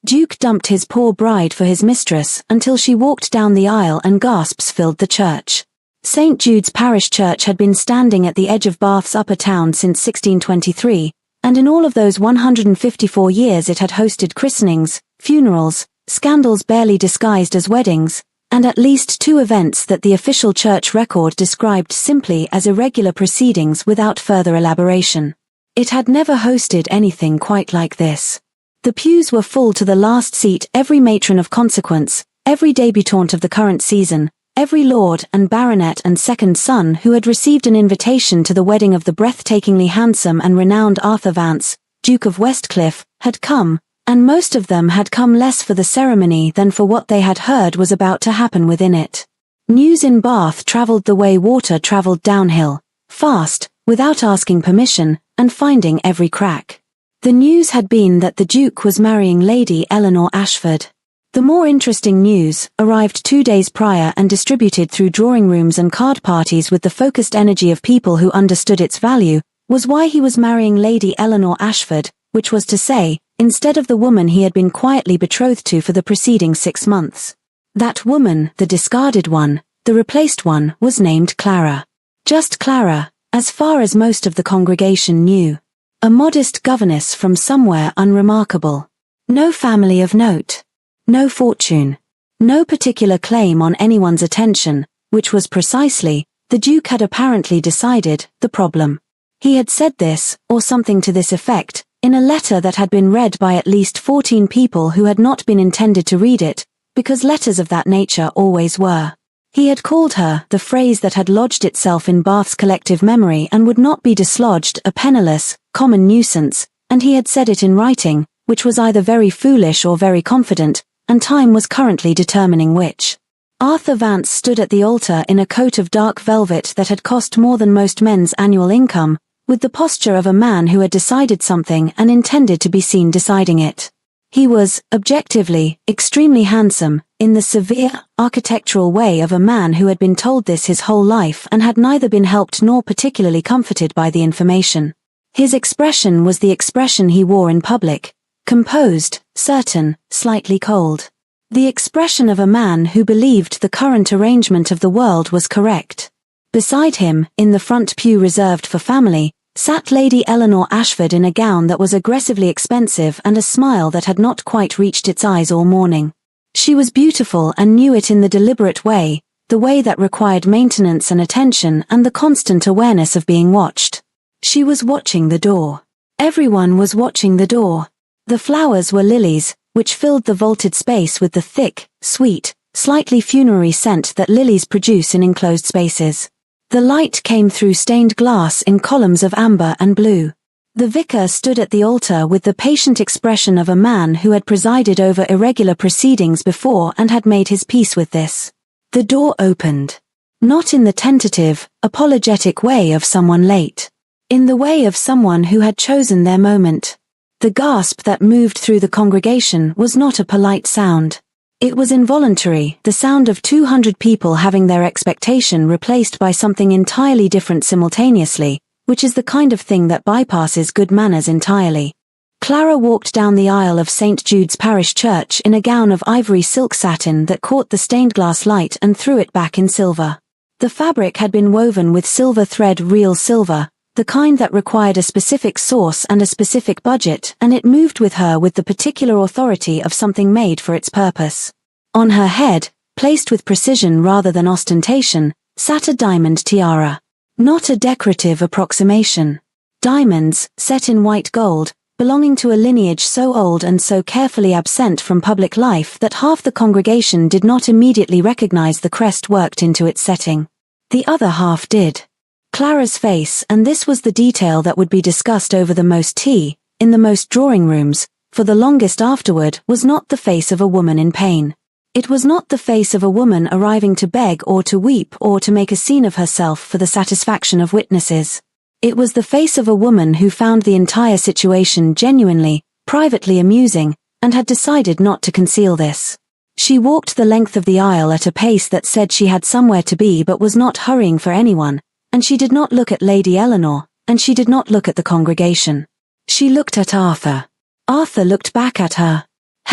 Duke dumped his poor bride for his mistress until she walked down the aisle and gasps filled the church. St. Jude's Parish Church had been standing at the edge of Bath's upper town since 1623, and in all of those 154 years it had hosted christenings, funerals, scandals barely disguised as weddings, and at least 2 events that the official church record described simply as irregular proceedings without further elaboration. It had never hosted anything quite like this. The pews were full to the last seat, every matron of consequence, every debutante of the current season, every lord and baronet and second son who had received an invitation to the wedding of the breathtakingly handsome and renowned Arthur Vance, Duke of Westcliff, had come, and most of them had come less for the ceremony than for what they had heard was about to happen within it. News in Bath travelled the way water travelled downhill, fast, without asking permission, and finding every crack. The news had been that the Duke was marrying Lady Eleanor Ashford. The more interesting news, arrived 2 days prior and distributed through drawing rooms and card parties with the focused energy of people who understood its value, was why he was marrying Lady Eleanor Ashford, which was to say, instead of the woman he had been quietly betrothed to for the preceding 6 months. That woman, the discarded one, the replaced one, was named Clara. Just Clara, as far as most of the congregation knew. A modest governess from somewhere unremarkable. No family of note. No fortune. No particular claim on anyone's attention, which was precisely, the Duke had apparently decided, the problem. He had said this, or something to this effect, in a letter that had been read by at least 14 people who had not been intended to read it, because letters of that nature always were. He had called her, the phrase that had lodged itself in Bath's collective memory and would not be dislodged, a penniless, common nuisance, and he had said it in writing, which was either very foolish or very confident, and time was currently determining which. Arthur Vance stood at the altar in a coat of dark velvet that had cost more than most men's annual income, with the posture of a man who had decided something and intended to be seen deciding it. He was, objectively, extremely handsome, in the severe, architectural way of a man who had been told this his whole life and had neither been helped nor particularly comforted by the information. His expression was the expression he wore in public, composed, certain, slightly cold. The expression of a man who believed the current arrangement of the world was correct. Beside him, in the front pew reserved for family, sat Lady Eleanor Ashford in a gown that was aggressively expensive and a smile that had not quite reached its eyes all morning. She was beautiful and knew it in the deliberate way, the way that required maintenance and attention and the constant awareness of being watched. She was watching the door. Everyone was watching the door. The flowers were lilies, which filled the vaulted space with the thick, sweet, slightly funerary scent that lilies produce in enclosed spaces. The light came through stained glass in columns of amber and blue. The vicar stood at the altar with the patient expression of a man who had presided over irregular proceedings before and had made his peace with this. The door opened. Not in the tentative, apologetic way of someone late. In the way of someone who had chosen their moment. The gasp that moved through the congregation was not a polite sound. It was involuntary, the sound of 200 people having their expectation replaced by something entirely different simultaneously, which is the kind of thing that bypasses good manners entirely. Clara walked down the aisle of St. Jude's Parish Church in a gown of ivory silk satin that caught the stained glass light and threw it back in silver. The fabric had been woven with silver thread, real silver, the kind that required a specific source and a specific budget, and it moved with her with the particular authority of something made for its purpose. On her head, placed with precision rather than ostentation, sat a diamond tiara. Not a decorative approximation. Diamonds, set in white gold, belonging to a lineage so old and so carefully absent from public life that half the congregation did not immediately recognize the crest worked into its setting. The other half did. Clara's face, and this was the detail that would be discussed over the most tea, in the most drawing rooms, for the longest afterward, was not the face of a woman in pain. It was not the face of a woman arriving to beg or to weep or to make a scene of herself for the satisfaction of witnesses. It was the face of a woman who found the entire situation genuinely, privately amusing, and had decided not to conceal this. She walked the length of the aisle at a pace that said she had somewhere to be but was not hurrying for anyone, and she did not look at Lady Eleanor, and she did not look at the congregation. She looked at Arthur. Arthur looked back at her.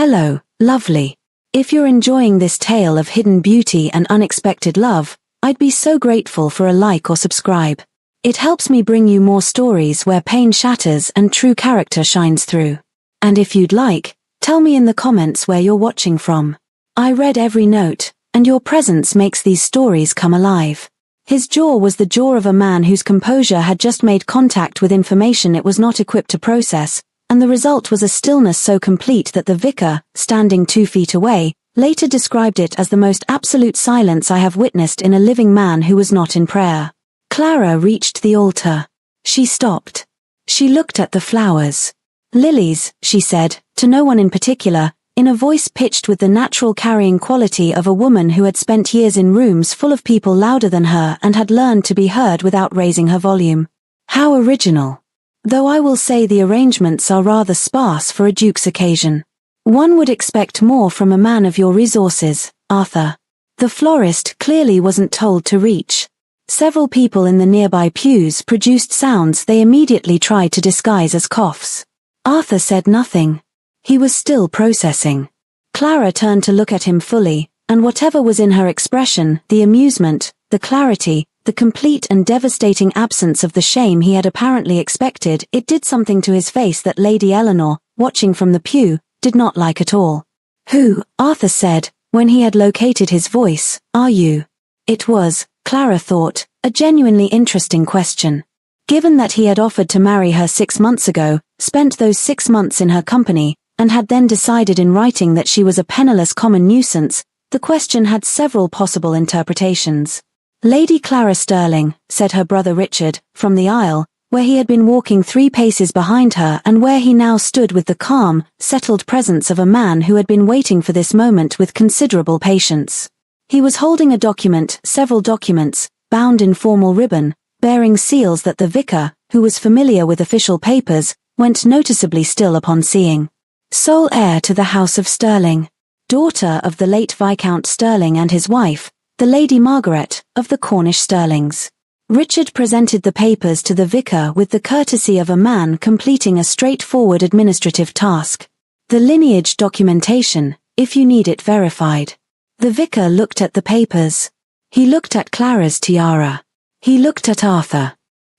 Hello, lovely. If you're enjoying this tale of hidden beauty and unexpected love, I'd be so grateful for a like or subscribe. It helps me bring you more stories where pain shatters and true character shines through. And if you'd like, tell me in the comments where you're watching from. I read every note, and your presence makes these stories come alive. His jaw was the jaw of a man whose composure had just made contact with information it was not equipped to process, and the result was a stillness so complete that the vicar, standing 2 feet away, later described it as the most absolute silence I have witnessed in a living man who was not in prayer. Clara reached the altar. She stopped. She looked at the flowers. "Lilies," she said, to no one in particular, in a voice pitched with the natural carrying quality of a woman who had spent years in rooms full of people louder than her and had learned to be heard without raising her volume. How original. Though I will say the arrangements are rather sparse for a duke's occasion. One would expect more from a man of your resources, Arthur. The florist clearly wasn't told to reach. Several people in the nearby pews produced sounds they immediately tried to disguise as coughs. Arthur said nothing. He was still processing. Clara turned to look at him fully, and whatever was in her expression, the amusement, the clarity, the complete and devastating absence of the shame he had apparently expected, it did something to his face that Lady Eleanor, watching from the pew, did not like at all. "Who," Arthur said, when he had located his voice, "are you?" It was, Clara thought, a genuinely interesting question. Given that he had offered to marry her 6 months ago, spent those 6 months in her company, and had then decided in writing that she was a penniless common nuisance, the question had several possible interpretations. "Lady Clara Sterling," said her brother Richard, from the aisle, where he had been walking 3 paces behind her and where he now stood with the calm, settled presence of a man who had been waiting for this moment with considerable patience. He was holding a document, several documents, bound in formal ribbon, bearing seals that the vicar, who was familiar with official papers, went noticeably still upon seeing. Sole heir to the House of Sterling. Daughter of the late Viscount Sterling and his wife, the Lady Margaret, of the Cornish Sterlings. Richard presented the papers to the vicar with the courtesy of a man completing a straightforward administrative task. "The lineage documentation, if you need it verified." The vicar looked at the papers. He looked at Clara's tiara. He looked at Arthur.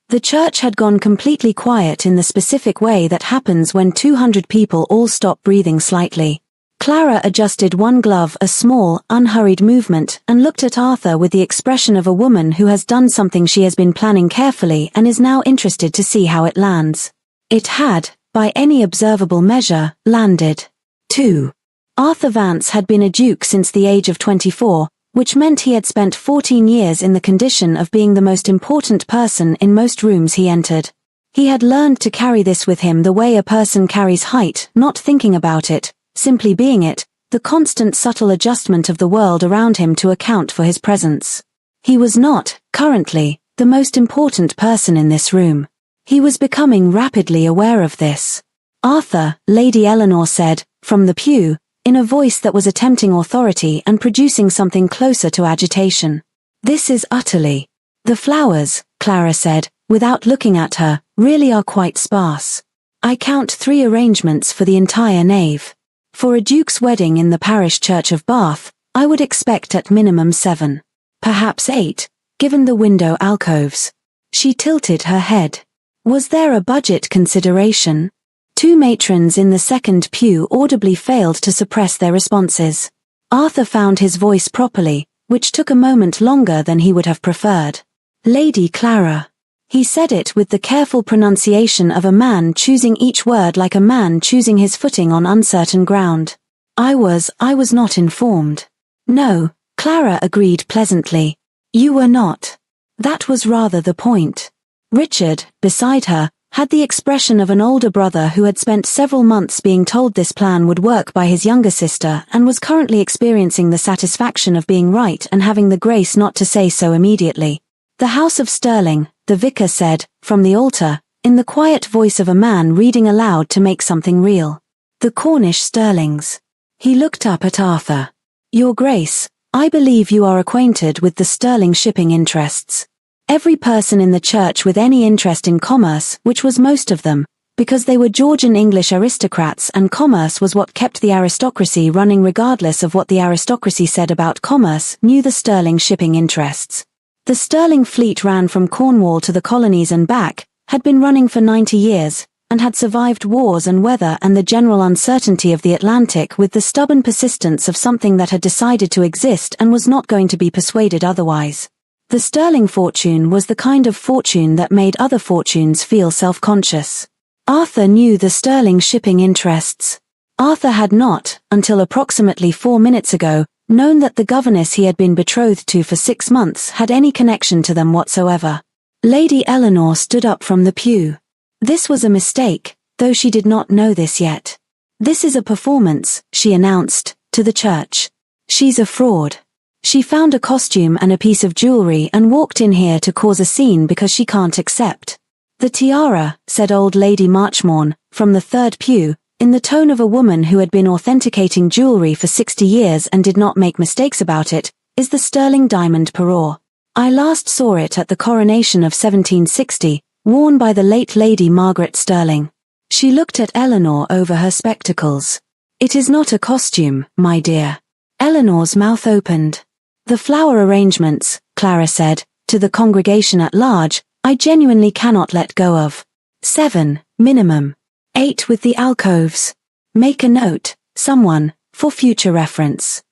The church had gone completely quiet in the specific way that happens when 200 people all stop breathing slightly. Clara adjusted one glove, a small, unhurried movement, and looked at Arthur with the expression of a woman who has done something she has been planning carefully and is now interested to see how it lands. It had, by any observable measure, landed. 2. Arthur Vance had been a duke since the age of 24, which meant he had spent 14 years in the condition of being the most important person in most rooms he entered. He had learned to carry this with him the way a person carries height, not thinking about it, simply being it, the constant subtle adjustment of the world around him to account for his presence. He was not, currently, the most important person in this room. He was becoming rapidly aware of this. "Arthur," Lady Eleanor said, from the pew, in a voice that was attempting authority and producing something closer to agitation. "This is utterly. The flowers," Clara said, without looking at her, "really are quite sparse. I count 3 arrangements for the entire nave. For a duke's wedding in the parish church of Bath, I would expect at minimum 7. Perhaps 8, given the window alcoves." She tilted her head. Was there a budget consideration? 2 matrons in the second pew audibly failed to suppress their responses. Arthur found his voice properly, which took a moment longer than he would have preferred. "Lady Clara." He said it with the careful pronunciation of a man choosing each word like a man choosing his footing on uncertain ground. I was not informed." "No," Clara agreed pleasantly. "You were not. That was rather the point." Richard, beside her, had the expression of an older brother who had spent several months being told this plan would work by his younger sister and was currently experiencing the satisfaction of being right and having the grace not to say so immediately. "The House of Sterling," the vicar said, from the altar, in the quiet voice of a man reading aloud to make something real. "The Cornish Sterlings." He looked up at Arthur. "Your Grace, I believe you are acquainted with the Sterling shipping interests. Every person in the church with any interest in commerce, which was most of them, Because they were Georgian English aristocrats and commerce was what kept the aristocracy running regardless of what the aristocracy said about commerce, knew the sterling shipping interests. The sterling fleet ran from Cornwall to the colonies and back, had been running for 90 years, and had survived wars and weather and the general uncertainty of the Atlantic with the stubborn persistence of something that had decided to exist and was not going to be persuaded otherwise. The sterling fortune was the kind of fortune that made other fortunes feel self-conscious. Arthur knew the sterling shipping interests. Arthur had not, until approximately 4 minutes ago, known that the governess he had been betrothed to for 6 months had any connection to them whatsoever. Lady Eleanor stood up from the pew. This was a mistake, though she did not know this yet. "This is a performance," she announced, to the church. "She's a fraud. She found a costume and a piece of jewelry and walked in here to cause a scene because she can't accept." "The tiara," said old Lady Marchmorn, from the third pew, in the tone of a woman who had been authenticating jewelry for 60 years and did not make mistakes about it, "is the sterling diamond parure. I last saw it at the coronation of 1760, worn by the late Lady Margaret Sterling." She looked at Eleanor over her spectacles. "It is not a costume, my dear." Eleanor's mouth opened. "The flower arrangements," Clara said, to the congregation at large, "I genuinely cannot let go of. 7, minimum. 8 with the alcoves. Make a note, someone, for future reference."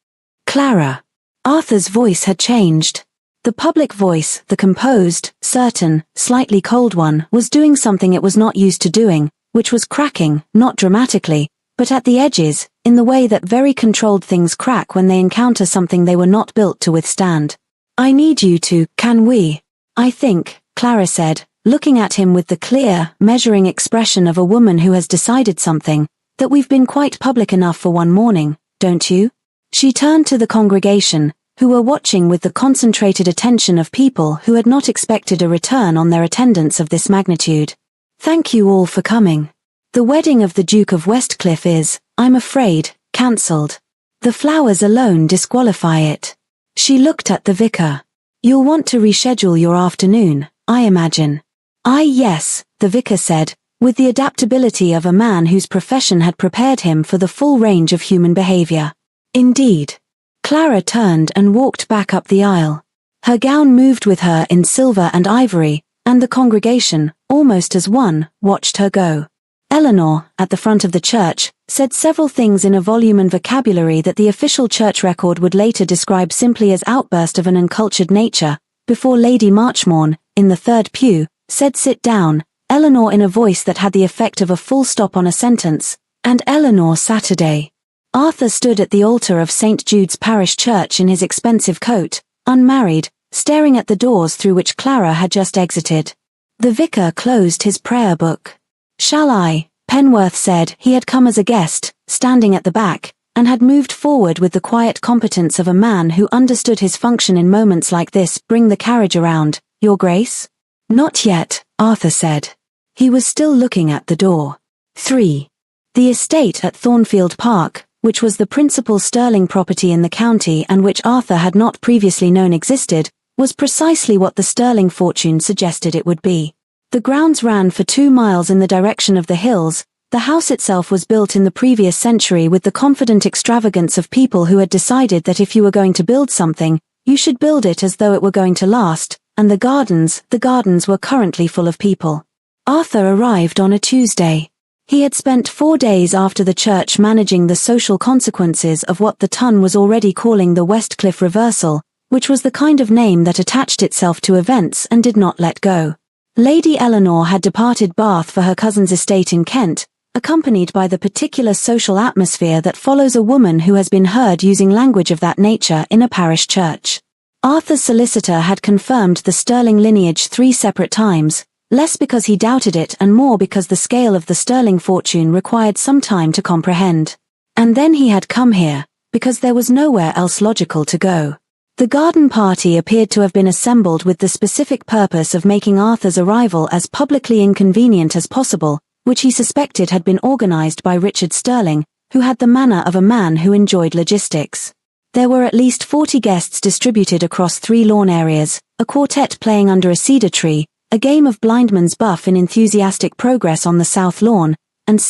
Clara. Arthur's voice had changed. The public voice, the composed, certain, slightly cold one, was doing something it was not used to doing, which was cracking, not dramatically, but at the edges, in the way that very controlled things crack when they encounter something they were not built to withstand. "I need you to, can we? I think," Clara said, looking at him with the clear, measuring expression of a woman who has decided something, "that we've been quite public enough for one morning, don't you?" She turned to the congregation, who were watching with the concentrated attention of people who had not expected a return on their attendance of this magnitude. "Thank you all for coming. The wedding of the Duke of Westcliff is, I'm afraid, cancelled. The flowers alone disqualify it." She looked at the vicar. "You'll want to reschedule your afternoon, I imagine." Yes," the vicar said, with the adaptability of a man whose profession had prepared him for the full range of human behavior. "Indeed." Clara turned and walked back up the aisle. Her gown moved with her in silver and ivory, and the congregation, almost as one, watched her go. Eleanor, at the front of the church, said several things in a volume and vocabulary that the official church record would later describe simply as outburst of an uncultured nature, before Lady Marchmorn, in the third pew, said "sit down," Eleanor in a voice that had the effect of a full stop on a sentence, and Eleanor Saturday. Arthur stood at the altar of St. Jude's Parish Church in his expensive coat, unmarried, staring at the doors through which Clara had just exited. The vicar closed his prayer book. "Shall I?" Penworth said. He had come as a guest, standing at the back, and had moved forward with the quiet competence of a man who understood his function in moments like this. "Bring the carriage around, Your Grace?" "Not yet," Arthur said. He was still looking at the door. 3. The estate at Thornfield Park, which was the principal sterling property in the county and which Arthur had not previously known existed, was precisely what the sterling fortune suggested it would be. The grounds ran for 2 miles in the direction of the hills. The house itself was built in the previous century with the confident extravagance of people who had decided that if you were going to build something, you should build it as though it were going to last, and the gardens were currently full of people. Arthur arrived on a Tuesday. He had spent 4 days after the church managing the social consequences of what the Ton was already calling the Westcliff reversal, which was the kind of name that attached itself to events and did not let go. Lady Eleanor had departed Bath for her cousin's estate in Kent, accompanied by the particular social atmosphere that follows a woman who has been heard using language of that nature in a parish church. Arthur's solicitor had confirmed the sterling lineage 3 separate times, less because he doubted it and more because the scale of the sterling fortune required some time to comprehend. And then he had come here, because there was nowhere else logical to go. The garden party appeared to have been assembled with the specific purpose of making Arthur's arrival as publicly inconvenient as possible, which he suspected had been organized by Richard Sterling, who had the manner of a man who enjoyed logistics. There were at least 40 guests distributed across 3 lawn areas, a quartet playing under a cedar tree, a game of blindman's buff in enthusiastic progress on the south lawn, and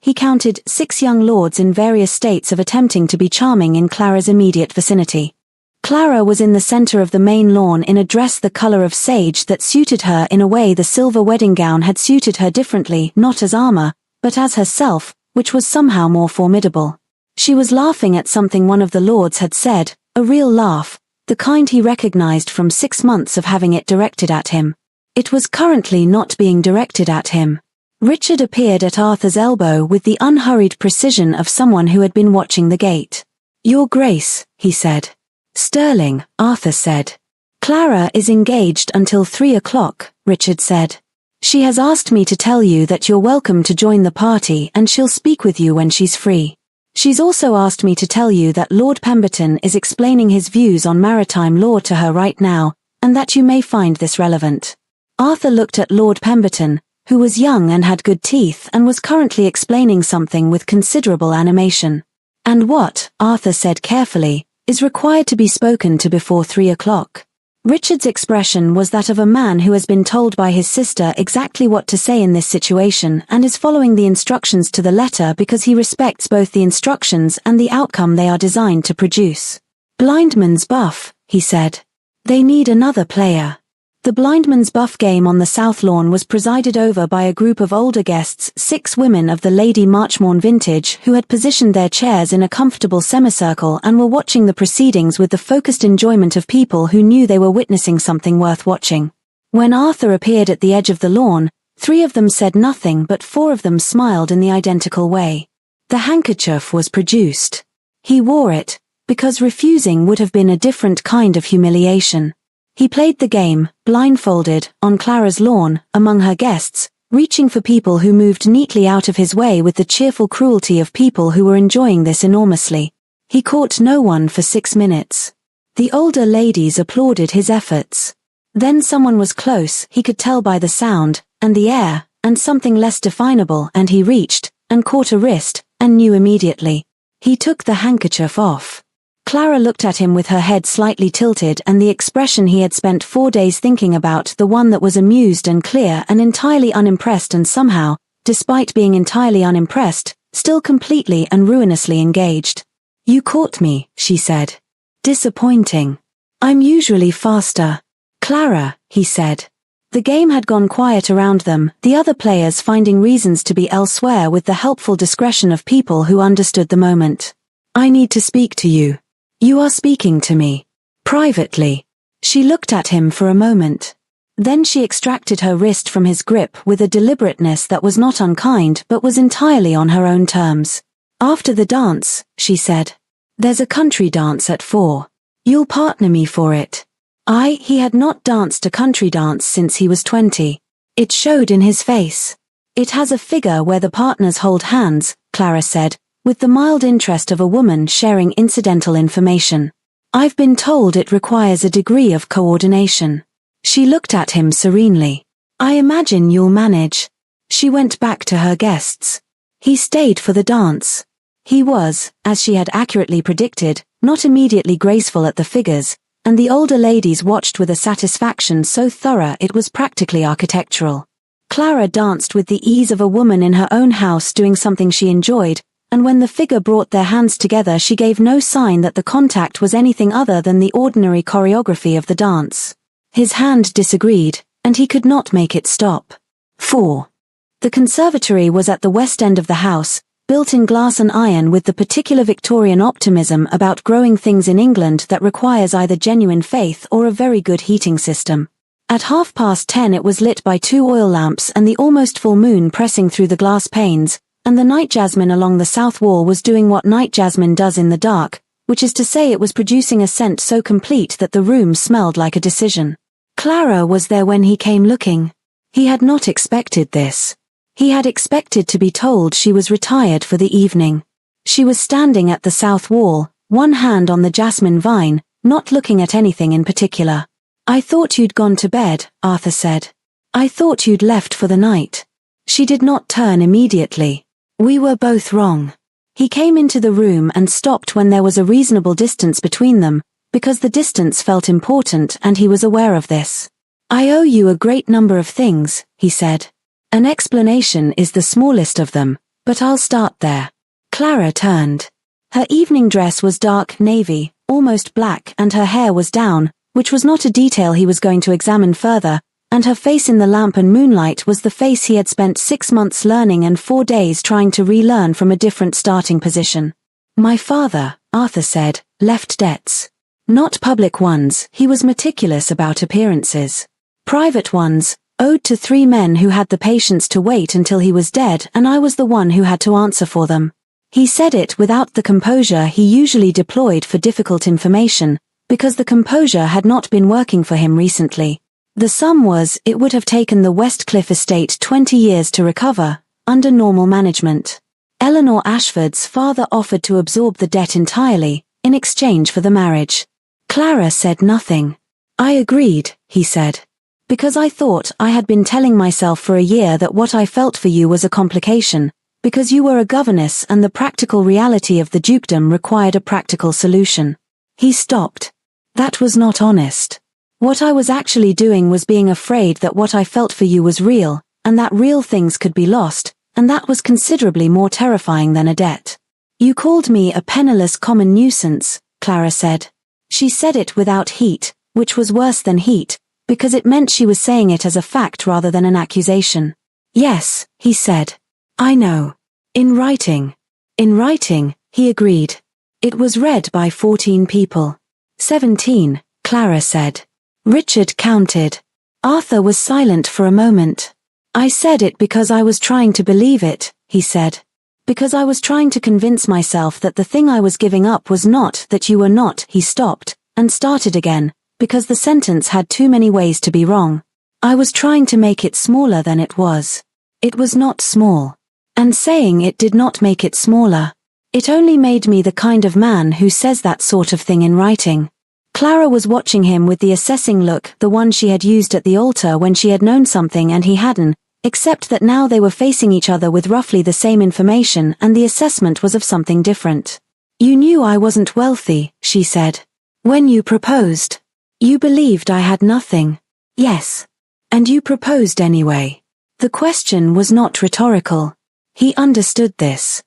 he counted 6 young lords in various states of attempting to be charming in Clara's immediate vicinity. Clara was in the center of the main lawn in a dress the color of sage that suited her in a way the silver wedding gown had suited her differently, not as armor, but as herself, which was somehow more formidable. She was laughing at something one of the lords had said, a real laugh, the kind he recognized from 6 months of having it directed at him. It was currently not being directed at him. Richard appeared at Arthur's elbow with the unhurried precision of someone who had been watching the gate. "Your Grace," he said. "Sterling," Arthur said. "Clara is engaged until 3 o'clock, Richard said. "She has asked me to tell you that you're welcome to join the party and she'll speak with you when she's free. She's also asked me to tell you that Lord Pemberton is explaining his views on maritime law to her right now, and that you may find this relevant." Arthur looked at Lord Pemberton, who was young and had good teeth and was currently explaining something with considerable animation. "And what," Arthur said carefully, "is required to be spoken to before 3 o'clock. Richard's expression was that of a man who has been told by his sister exactly what to say in this situation and is following the instructions to the letter because he respects both the instructions and the outcome they are designed to produce. "Blindman's buff," he said. "They need another player." The blindman's buff game on the south lawn was presided over by a group of older guests, 6 women of the Lady Marchmorn vintage who had positioned their chairs in a comfortable semicircle and were watching the proceedings with the focused enjoyment of people who knew they were witnessing something worth watching. When Arthur appeared at the edge of the lawn, 3 of them said nothing but 4 of them smiled in the identical way. The handkerchief was produced. He wore it, because refusing would have been a different kind of humiliation. He played the game, blindfolded, on Clara's lawn, among her guests, reaching for people who moved neatly out of his way with the cheerful cruelty of people who were enjoying this enormously. He caught no one for 6 minutes. The older ladies applauded his efforts. Then someone was close, he could tell by the sound, and the air, and something less definable, and he reached, and caught a wrist, and knew immediately. He took the handkerchief off. Clara looked at him with her head slightly tilted and the expression he had spent 4 days thinking about, the one that was amused and clear and entirely unimpressed and somehow, despite being entirely unimpressed, still completely and ruinously engaged. "You caught me," she said. "Disappointing. I'm usually faster." "Clara," he said. The game had gone quiet around them, the other players finding reasons to be elsewhere with the helpful discretion of people who understood the moment. "I need to speak to you." "You are speaking to me. Privately." She looked at him for a moment. Then she extracted her wrist from his grip with a deliberateness that was not unkind but was entirely on her own terms. "After the dance," she said. "There's a country dance at 4. You'll partner me for it." He had not danced a country dance since he was 20. It showed in his face. "It has a figure where the partners hold hands," Clara said, with the mild interest of a woman sharing incidental information. "I've been told it requires a degree of coordination." She looked at him serenely. "I imagine you'll manage." She went back to her guests. He stayed for the dance. He was, as she had accurately predicted, not immediately graceful at the figures, and the older ladies watched with a satisfaction so thorough it was practically architectural. Clara danced with the ease of a woman in her own house doing something she enjoyed, and when the figure brought their hands together she gave no sign that the contact was anything other than the ordinary choreography of the dance. His hand disagreed, and he could not make it stop. 4. The conservatory was at the west end of the house, built in glass and iron with the particular Victorian optimism about growing things in England that requires either genuine faith or a very good heating system. At 10:30 it was lit by 2 oil lamps and the almost full moon pressing through the glass panes, and the night jasmine along the south wall was doing what night jasmine does in the dark, which is to say it was producing a scent so complete that the room smelled like a decision. Clara was there when he came looking. He had not expected this. He had expected to be told she was retired for the evening. She was standing at the south wall, one hand on the jasmine vine, not looking at anything in particular. "I thought you'd gone to bed," Arthur said. "I thought you'd left for the night." She did not turn immediately. "We were both wrong." He came into the room and stopped when there was a reasonable distance between them, because the distance felt important and he was aware of this. I owe you a great number of things, he said. An explanation is the smallest of them, but I'll start there. Clara turned. Her evening dress was dark navy, almost black, and her hair was down, which was not a detail he was going to examine further, and her face in the lamp and moonlight was the face he had spent 6 months learning and 4 days trying to relearn from a different starting position. My father, Arthur said, left debts. Not public ones, he was meticulous about appearances. Private ones, owed to 3 men who had the patience to wait until he was dead, and I was the one who had to answer for them. He said it without the composure he usually deployed for difficult information, because the composure had not been working for him recently. The sum was, it would have taken the Westcliff estate 20 years to recover, under normal management. Eleanor Ashford's father offered to absorb the debt entirely, in exchange for the marriage. Clara said nothing. I agreed, he said. Because I thought I had been telling myself for a year that what I felt for you was a complication, because you were a governess and the practical reality of the dukedom required a practical solution. He stopped. That was not honest. What I was actually doing was being afraid that what I felt for you was real, and that real things could be lost, and that was considerably more terrifying than a debt. You called me a penniless common nuisance, Clara said. She said it without heat, which was worse than heat, because it meant she was saying it as a fact rather than an accusation. Yes, he said. I know. In writing. In writing, he agreed. It was read by 14 people. 17, Clara said. Richard counted. Arthur was silent for a moment. I said it because I was trying to believe it, he said. Because I was trying to convince myself that the thing I was giving up was not that you were not. He stopped, and started again, because the sentence had too many ways to be wrong. I was trying to make it smaller than it was. It was not small. And saying it did not make it smaller. It only made me the kind of man who says that sort of thing in writing. Clara was watching him with the assessing look, the one she had used at the altar when she had known something and he hadn't, except that now they were facing each other with roughly the same information and the assessment was of something different. You knew I wasn't wealthy, she said. When you proposed. You believed I had nothing. Yes. And you proposed anyway. The question was not rhetorical. He understood this.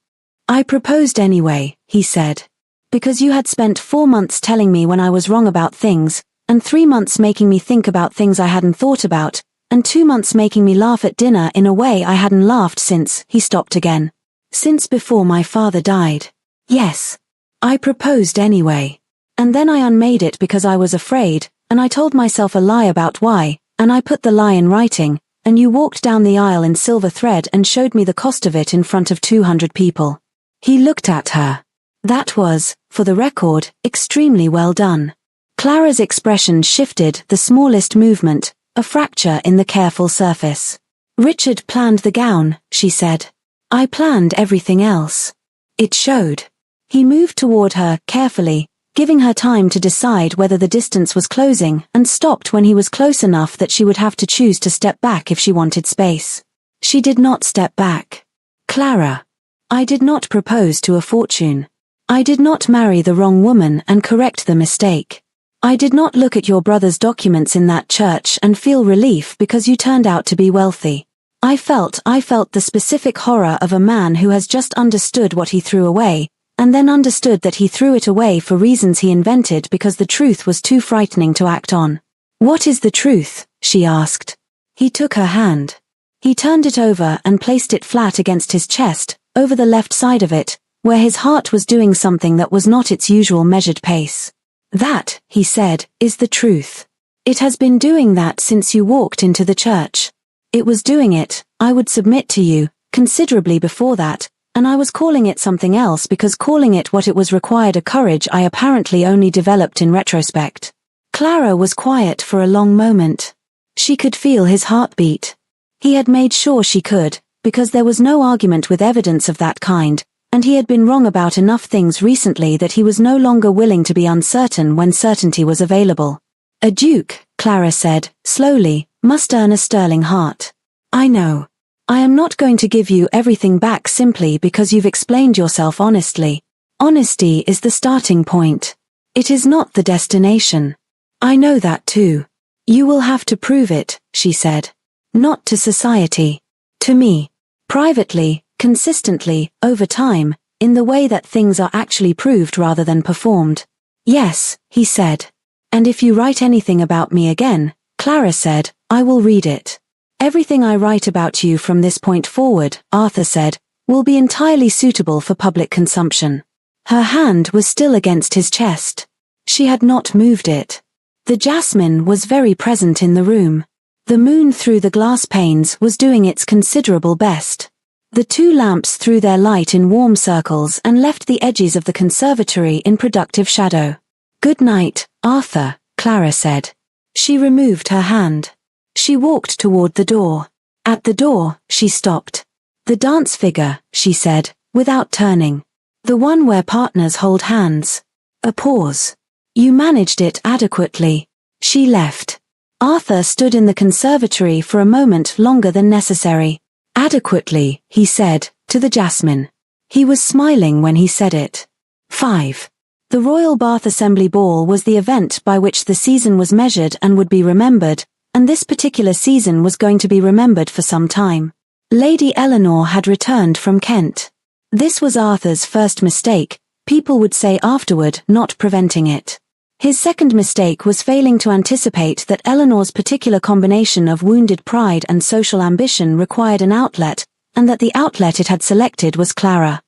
I proposed anyway, he said. Because you had spent 4 months telling me when I was wrong about things, and 3 months making me think about things I hadn't thought about, and 2 months making me laugh at dinner in a way I hadn't laughed since. He stopped again. Since before my father died. Yes. I proposed anyway. And then I unmade it because I was afraid, and I told myself a lie about why, and I put the lie in writing, and you walked down the aisle in silver thread and showed me the cost of it in front of 200 people. He looked at her. That was, for the record, extremely well done. Clara's expression shifted the smallest movement, a fracture in the careful surface. Richard planned the gown, she said. I planned everything else. It showed. He moved toward her, carefully, giving her time to decide whether the distance was closing, and stopped when he was close enough that she would have to choose to step back if she wanted space. She did not step back. Clara. I did not propose to a fortune. I did not marry the wrong woman and correct the mistake. I did not look at your brother's documents in that church and feel relief because you turned out to be wealthy. I felt the specific horror of a man who has just understood what he threw away, and then understood that he threw it away for reasons he invented because the truth was too frightening to act on. What is the truth? She asked. He took her hand. He turned it over and placed it flat against his chest, over the left side of it, where his heart was doing something that was not its usual measured pace. That, he said, is the truth. It has been doing that since you walked into the church. It was doing it, I would submit to you, considerably before that, and I was calling it something else because calling it what it was required a courage I apparently only developed in retrospect. Clara was quiet for a long moment. She could feel his heartbeat. He had made sure she could, because there was no argument with evidence of that kind, and he had been wrong about enough things recently that he was no longer willing to be uncertain when certainty was available. A duke, Clara said, slowly, must earn a sterling heart. I know. I am not going to give you everything back simply because you've explained yourself honestly. Honesty is the starting point. It is not the destination. I know that too. You will have to prove it, she said. Not to society. To me. Privately, consistently, over time, in the way that things are actually proved rather than performed. Yes, he said. And if you write anything about me again, Clara said, I will read it. Everything I write about you from this point forward, Arthur said, will be entirely suitable for public consumption. Her hand was still against his chest. She had not moved it. The jasmine was very present in the room. The moon through the glass panes was doing its considerable best. The two lamps threw their light in warm circles and left the edges of the conservatory in productive shadow. Good night, Arthur, Clara said. She removed her hand. She walked toward the door. At the door, she stopped. The dance figure, she said, without turning. The one where partners hold hands. A pause. You managed it adequately. She left. Arthur stood in the conservatory for a moment longer than necessary. Adequately, he said, to the jasmine. He was smiling when he said it. 5. The Royal Bath Assembly Ball was the event by which the season was measured and would be remembered, and this particular season was going to be remembered for some time. Lady Eleanor had returned from Kent. This was Arthur's first mistake, people would say afterward, not preventing it. His second mistake was failing to anticipate that Eleanor's particular combination of wounded pride and social ambition required an outlet, and that the outlet it had selected was Clara.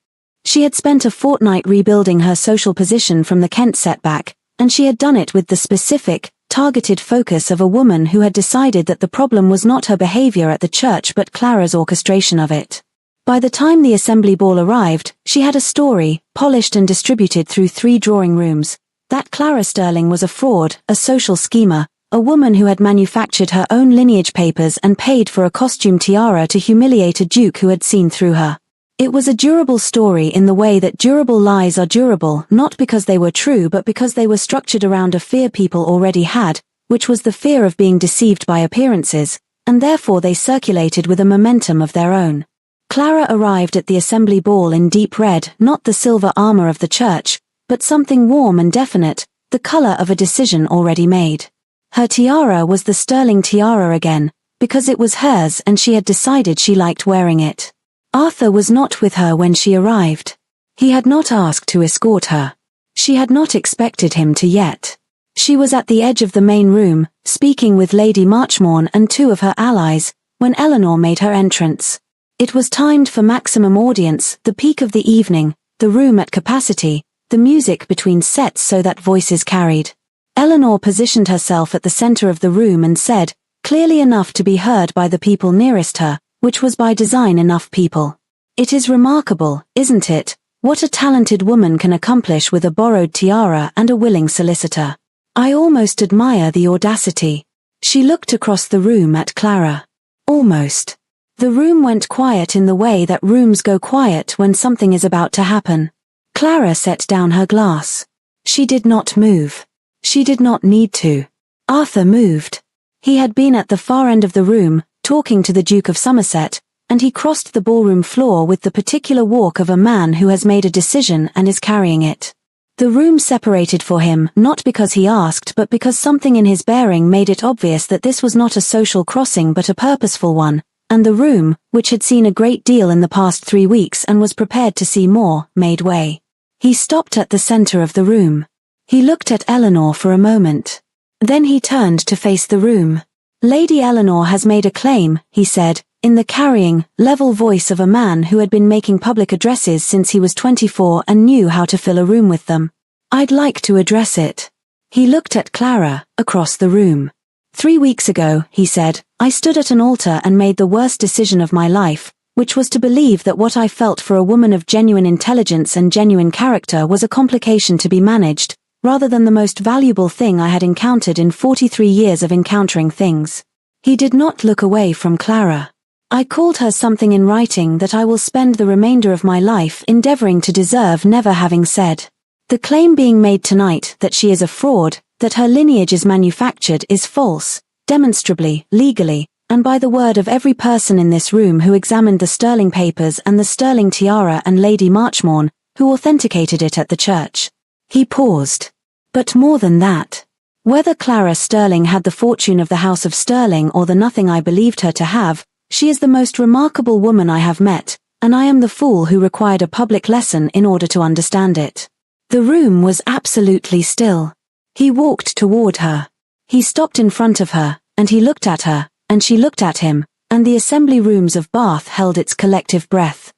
She had spent a fortnight rebuilding her social position from the Kent setback, and she had done it with the specific, targeted focus of a woman who had decided that the problem was not her behavior at the church but Clara's orchestration of it. By the time the assembly ball arrived, she had a story, polished and distributed through 3 drawing rooms, that Clara Sterling was a fraud, a social schemer, a woman who had manufactured her own lineage papers and paid for a costume tiara to humiliate a duke who had seen through her. It was a durable story in the way that durable lies are durable not because they were true but because they were structured around a fear people already had, which was the fear of being deceived by appearances, and therefore they circulated with a momentum of their own. Clara arrived at the assembly ball in deep red, not the silver armor of the church, but something warm and definite, the color of a decision already made. Her tiara was the Sterling tiara again, because it was hers and she had decided she liked wearing it. Arthur was not with her when she arrived. He had not asked to escort her. She had not expected him to yet. She was at the edge of the main room, speaking with Lady Marchmorn and 2 of her allies, when Eleanor made her entrance. It was timed for maximum audience, the peak of the evening, the room at capacity, the music between sets so that voices carried. Eleanor positioned herself at the center of the room and said, clearly enough to be heard by the people nearest her, which was by design enough people. It is remarkable, isn't it, what a talented woman can accomplish with a borrowed tiara and a willing solicitor. I almost admire the audacity. She looked across the room at Clara. Almost. The room went quiet in the way that rooms go quiet when something is about to happen. Clara set down her glass. She did not move. She did not need to. Arthur moved. He had been at the far end of the room, talking to the Duke of Somerset, and he crossed the ballroom floor with the particular walk of a man who has made a decision and is carrying it. The room separated for him not because he asked but because something in his bearing made it obvious that this was not a social crossing but a purposeful one, and the room, which had seen a great deal in the past 3 weeks and was prepared to see more, made way. He stopped at the center of the room. He looked at Eleanor for a moment. Then he turned to face the room. Lady Eleanor has made a claim, he said, in the carrying, level voice of a man who had been making public addresses since he was 24 and knew how to fill a room with them. I'd like to address it. He looked at Clara, across the room. 3 weeks ago, he said, I stood at an altar and made the worst decision of my life, which was to believe that what I felt for a woman of genuine intelligence and genuine character was a complication to be managed, rather than the most valuable thing I had encountered in 43 years of encountering things. He did not look away from Clara. I called her something in writing that I will spend the remainder of my life endeavoring to deserve never having said. The claim being made tonight that she is a fraud, that her lineage is manufactured is false, demonstrably, legally, and by the word of every person in this room who examined the Sterling papers and the Sterling tiara and Lady Marchmorn, who authenticated it at the church. He paused. But more than that. Whether Clara Sterling had the fortune of the House of Sterling or the nothing I believed her to have, she is the most remarkable woman I have met, and I am the fool who required a public lesson in order to understand it. The room was absolutely still. He walked toward her. He stopped in front of her, and he looked at her, and she looked at him, and the assembly rooms of Bath held its collective breath.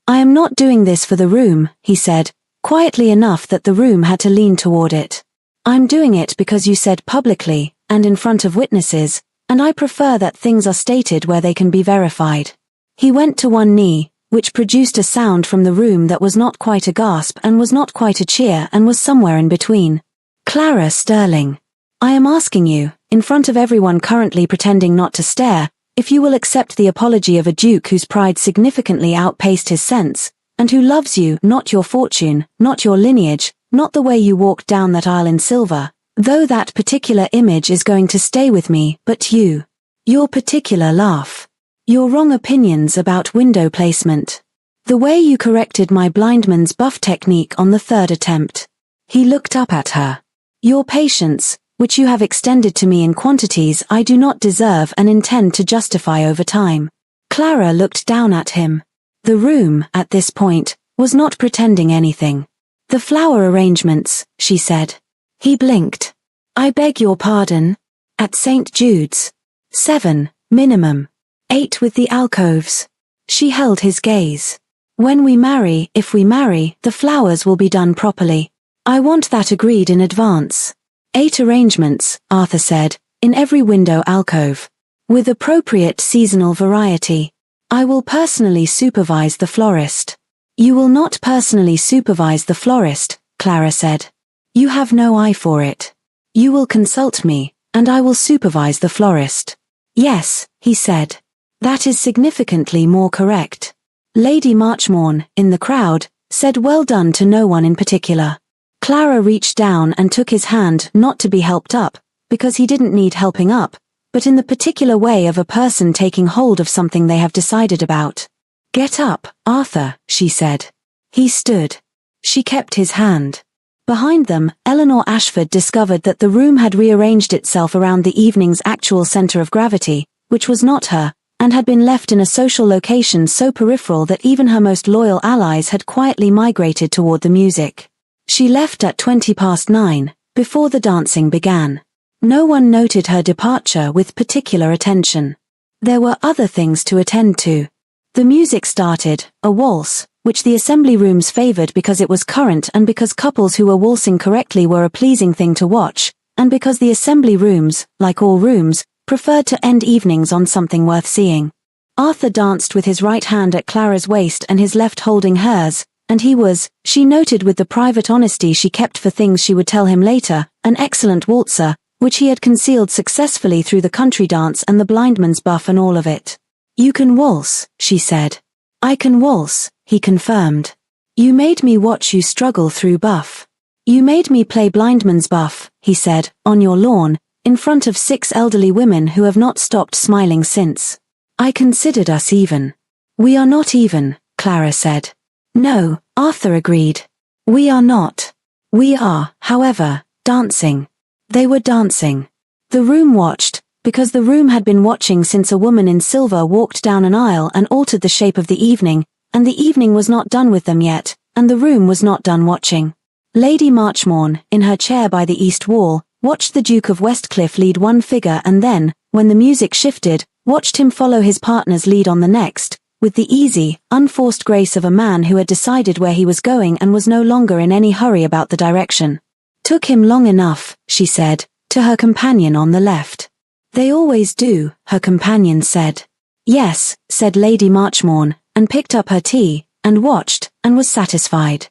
"I am not doing this for the room," he said, quietly enough that the room had to lean toward it. "I'm doing it because you said publicly, and in front of witnesses, and I prefer that things are stated where they can be verified." He went to one knee, which produced a sound from the room that was not quite a gasp and was not quite a cheer and was somewhere in between. "Clara Sterling, I am asking you, in front of everyone currently pretending not to stare, if you will accept the apology of a duke whose pride significantly outpaced his sense, and who loves you, not your fortune, not your lineage, not the way you walked down that aisle in silver, though that particular image is going to stay with me, but you. Your particular laugh. Your wrong opinions about window placement. The way you corrected my blindman's buff technique on the third attempt." He looked up at her. "Your patience, which you have extended to me in quantities I do not deserve and intend to justify over time." Clara looked down at him. The room, at this point, was not pretending anything. "The flower arrangements," she said. He blinked. "I beg your pardon. At St. Jude's. 7, minimum. 8 with the alcoves." She held his gaze. "When we marry, if we marry, the flowers will be done properly. I want that agreed in advance. 8 arrangements," Arthur said, "in every window alcove. With appropriate seasonal variety. I will personally supervise the florist." "You will not personally supervise the florist," Clara said. "You have no eye for it. You will consult me, and I will supervise the florist." "Yes," he said. "That is significantly more correct." Lady Marchmorn, in the crowd, said well done to no one in particular. Clara reached down and took his hand, not to be helped up, because he didn't need helping up, but in the particular way of a person taking hold of something they have decided about. "Get up, Arthur," she said. He stood. She kept his hand. Behind them, Eleanor Ashford discovered that the room had rearranged itself around the evening's actual center of gravity, which was not her, and had been left in a social location so peripheral that even her most loyal allies had quietly migrated toward the music. She left at 9:20, before the dancing began. No one noted her departure with particular attention. There were other things to attend to. The music started, a waltz, which the assembly rooms favored because it was current and because couples who were waltzing correctly were a pleasing thing to watch, and because the assembly rooms, like all rooms, preferred to end evenings on something worth seeing. Arthur danced with his right hand at Clara's waist and his left holding hers, and he was, she noted with the private honesty she kept for things she would tell him later, an excellent waltzer, which he had concealed successfully through the country dance and the blindman's buff and all of it. "You can waltz," she said. "I can waltz," he confirmed. "You made me watch you struggle through buff. You made me play blindman's buff," he said, "on your lawn, in front of 6 elderly women who have not stopped smiling since. I considered us even." "We are not even," Clara said. "No," Arthur agreed. "We are not. We are, however, dancing." They were dancing. The room watched, because the room had been watching since a woman in silver walked down an aisle and altered the shape of the evening, and the evening was not done with them yet, and the room was not done watching. Lady Marchmorn, in her chair by the east wall, watched the Duke of Westcliff lead one figure and then, when the music shifted, watched him follow his partner's lead on the next, with the easy, unforced grace of a man who had decided where he was going and was no longer in any hurry about the direction. "Took him long enough," she said, to her companion on the left. "They always do," her companion said. "Yes," said Lady Marchmorn, and picked up her tea, and watched, and was satisfied.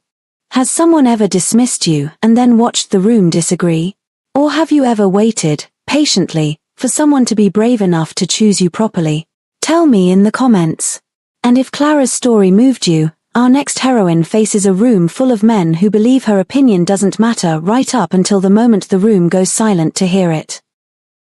"Has someone ever dismissed you and then watched the room disagree? Or have you ever waited, patiently, for someone to be brave enough to choose you properly? Tell me in the comments. And if Clara's story moved you, our next heroine faces a room full of men who believe her opinion doesn't matter right up until the moment the room goes silent to hear it.